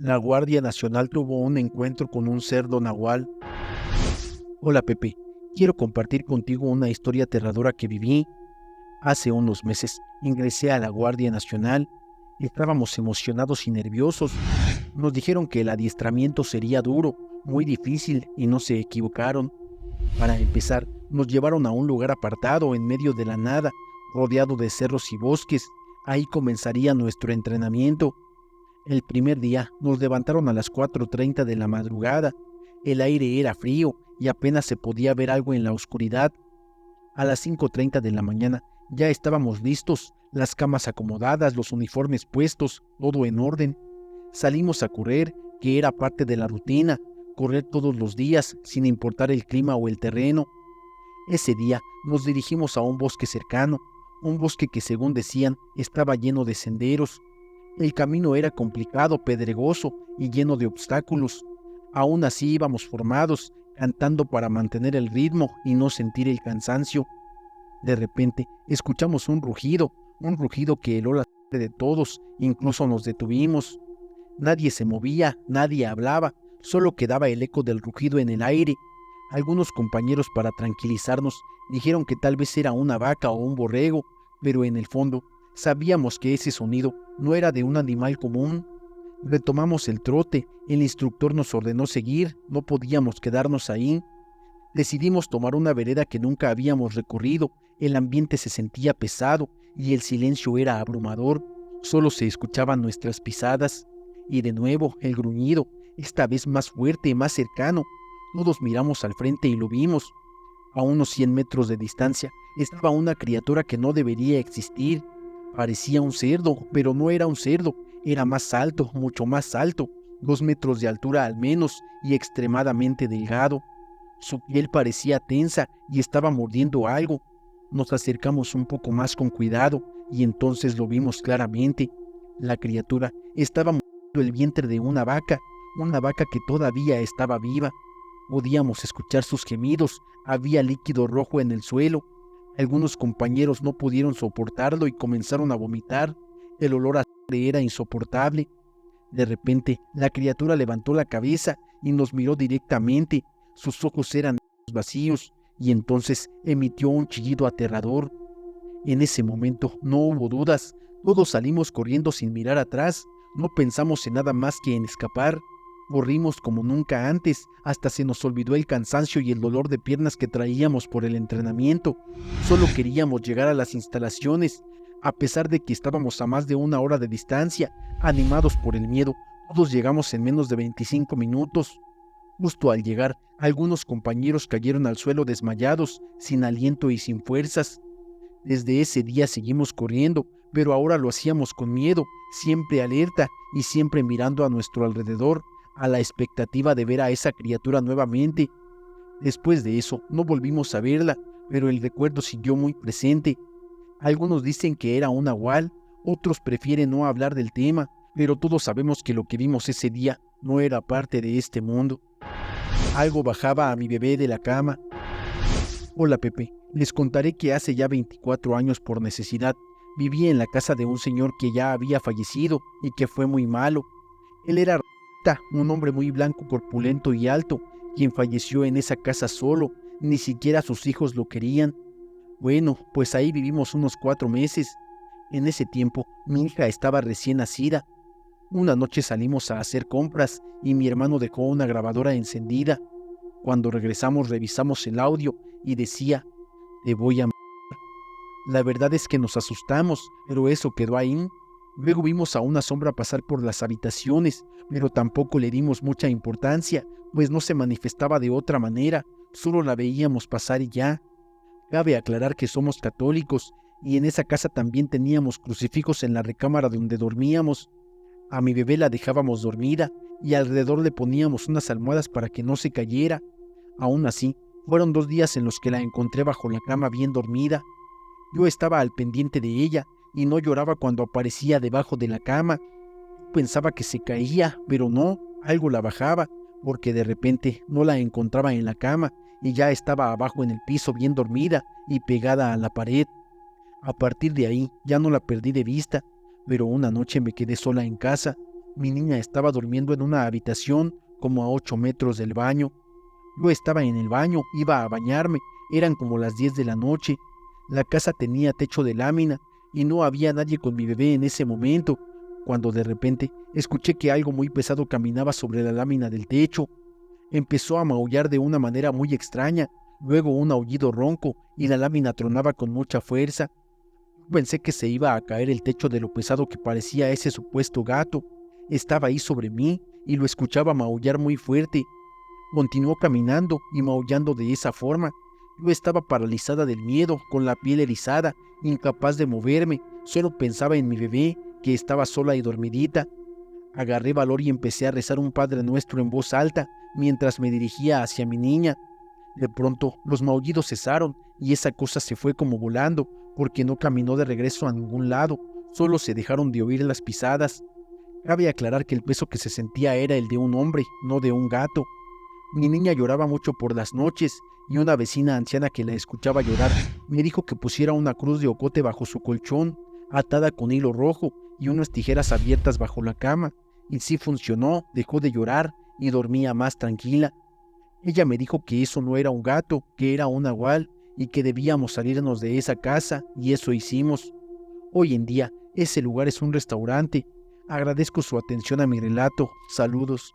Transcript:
La Guardia Nacional tuvo un encuentro con un cerdo nahual. Hola Pepe, quiero compartir contigo una historia aterradora que viví. Hace unos meses ingresé a la Guardia Nacional. Estábamos emocionados y nerviosos. Nos dijeron que el adiestramiento sería duro, muy difícil y no se equivocaron. Para empezar, nos llevaron a un lugar apartado en medio de la nada, rodeado de cerros y bosques. Ahí comenzaría nuestro entrenamiento. El primer día nos levantaron a las 4:30 de la madrugada. El aire era frío y apenas se podía ver algo en la oscuridad. A las 5:30 de la mañana ya estábamos listos, las camas acomodadas, los uniformes puestos, todo en orden. Salimos a correr, que era parte de la rutina, correr todos los días, sin importar el clima o el terreno. Ese día nos dirigimos a un bosque cercano, un bosque que según decían estaba lleno de senderos. El camino era complicado, pedregoso y lleno de obstáculos. Aún así íbamos formados, cantando para mantener el ritmo y no sentir el cansancio. De repente escuchamos un rugido que heló la sangre de todos, incluso nos detuvimos. Nadie se movía, nadie hablaba, solo quedaba el eco del rugido en el aire. Algunos compañeros, para tranquilizarnos, dijeron que tal vez era una vaca o un borrego, pero en el fondo sabíamos que ese sonido no era de un animal común. Retomamos el trote, el instructor nos ordenó seguir, no podíamos quedarnos ahí. Decidimos tomar una vereda que nunca habíamos recorrido. El ambiente se sentía pesado y el silencio era abrumador. Solo se escuchaban nuestras pisadas. Y de nuevo el gruñido, esta vez más fuerte, más cercano. Todos miramos al frente y lo vimos. A unos 100 metros de distancia estaba una criatura que no debería existir. Parecía un cerdo, pero no era un cerdo. Era más alto, mucho más alto, 2 metros de altura al menos y extremadamente delgado. Su piel parecía tensa y estaba mordiendo algo. Nos acercamos un poco más con cuidado y entonces lo vimos claramente. La criatura estaba mordiendo el vientre de una vaca que todavía estaba viva. Podíamos escuchar sus gemidos, había líquido rojo en el suelo. Algunos compañeros no pudieron soportarlo y comenzaron a vomitar. El olor a sangre era insoportable. De repente, la criatura levantó la cabeza y nos miró directamente. Sus ojos eran vacíos y entonces emitió un chillido aterrador. En ese momento no hubo dudas. Todos salimos corriendo sin mirar atrás. No pensamos en nada más que en escapar. Corrimos como nunca antes, hasta se nos olvidó el cansancio y el dolor de piernas que traíamos por el entrenamiento. Solo queríamos llegar a las instalaciones. A pesar de que estábamos a más de 1 hora de distancia, animados por el miedo, todos llegamos en menos de 25 minutos. Justo al llegar, algunos compañeros cayeron al suelo desmayados, sin aliento y sin fuerzas. Desde ese día seguimos corriendo, pero ahora lo hacíamos con miedo, siempre alerta y siempre mirando a nuestro alrededor, a la expectativa de ver a esa criatura nuevamente. Después de eso, no volvimos a verla, pero el recuerdo siguió muy presente. Algunos dicen que era un nahual, otros prefieren no hablar del tema, pero todos sabemos que lo que vimos ese día no era parte de este mundo. Algo bajaba a mi bebé de la cama. Hola Pepe, les contaré que hace ya 24 años por necesidad viví en la casa de un señor que ya había fallecido y que fue muy malo. Él era Rita, un hombre muy blanco, corpulento y alto, quien falleció en esa casa solo, ni siquiera sus hijos lo querían. Bueno, pues ahí vivimos unos 4 meses. En ese tiempo mi hija estaba recién nacida. Una noche salimos a hacer compras y mi hermano dejó una grabadora encendida. Cuando regresamos revisamos el audio y decía, te voy a matar. La verdad es que nos asustamos, pero eso quedó ahí. Luego vimos a una sombra pasar por las habitaciones, pero tampoco le dimos mucha importancia, pues no se manifestaba de otra manera, solo la veíamos pasar y ya. Cabe aclarar que somos católicos, y en esa casa también teníamos crucifijos en la recámara donde dormíamos. A mi bebé la dejábamos dormida, y alrededor le poníamos unas almohadas para que no se cayera. Aún así, fueron 2 días en los que la encontré bajo la cama bien dormida. Yo estaba al pendiente de ella y no lloraba cuando aparecía debajo de la cama. Pensaba que se caía, pero no, algo la bajaba, porque de repente no la encontraba en la cama y ya estaba abajo en el piso bien dormida y pegada a la pared. A partir de ahí ya no la perdí de vista, pero una noche me quedé sola en casa. Mi niña estaba durmiendo en una habitación como a 8 metros del baño. Yo estaba en el baño, iba a bañarme, eran como las 10 de la noche. La casa tenía techo de lámina y no había nadie con mi bebé en ese momento, cuando de repente escuché que algo muy pesado caminaba sobre la lámina del techo. Empezó a maullar de una manera muy extraña, luego un aullido ronco y la lámina tronaba con mucha fuerza. Pensé que se iba a caer el techo de lo pesado que parecía ese supuesto gato. Estaba ahí sobre mí y lo escuchaba maullar muy fuerte. Continuó caminando y maullando de esa forma. Yo estaba paralizada del miedo, con la piel erizada, incapaz de moverme. Solo pensaba en mi bebé, que estaba sola y dormidita. Agarré valor y empecé a rezar un Padre Nuestro en voz alta, mientras me dirigía hacia mi niña. De pronto, los maullidos cesaron y esa cosa se fue como volando, porque no caminó de regreso a ningún lado, solo se dejaron de oír las pisadas. Cabe aclarar que el peso que se sentía era el de un hombre, no de un gato. Mi niña lloraba mucho por las noches y una vecina anciana que la escuchaba llorar me dijo que pusiera una cruz de ocote bajo su colchón, atada con hilo rojo y unas tijeras abiertas bajo la cama. Y sí funcionó, dejó de llorar y dormía más tranquila. Ella me dijo que eso no era un gato, que era un nahual y que debíamos salirnos de esa casa y eso hicimos. Hoy en día ese lugar es un restaurante. Agradezco su atención a mi relato. Saludos.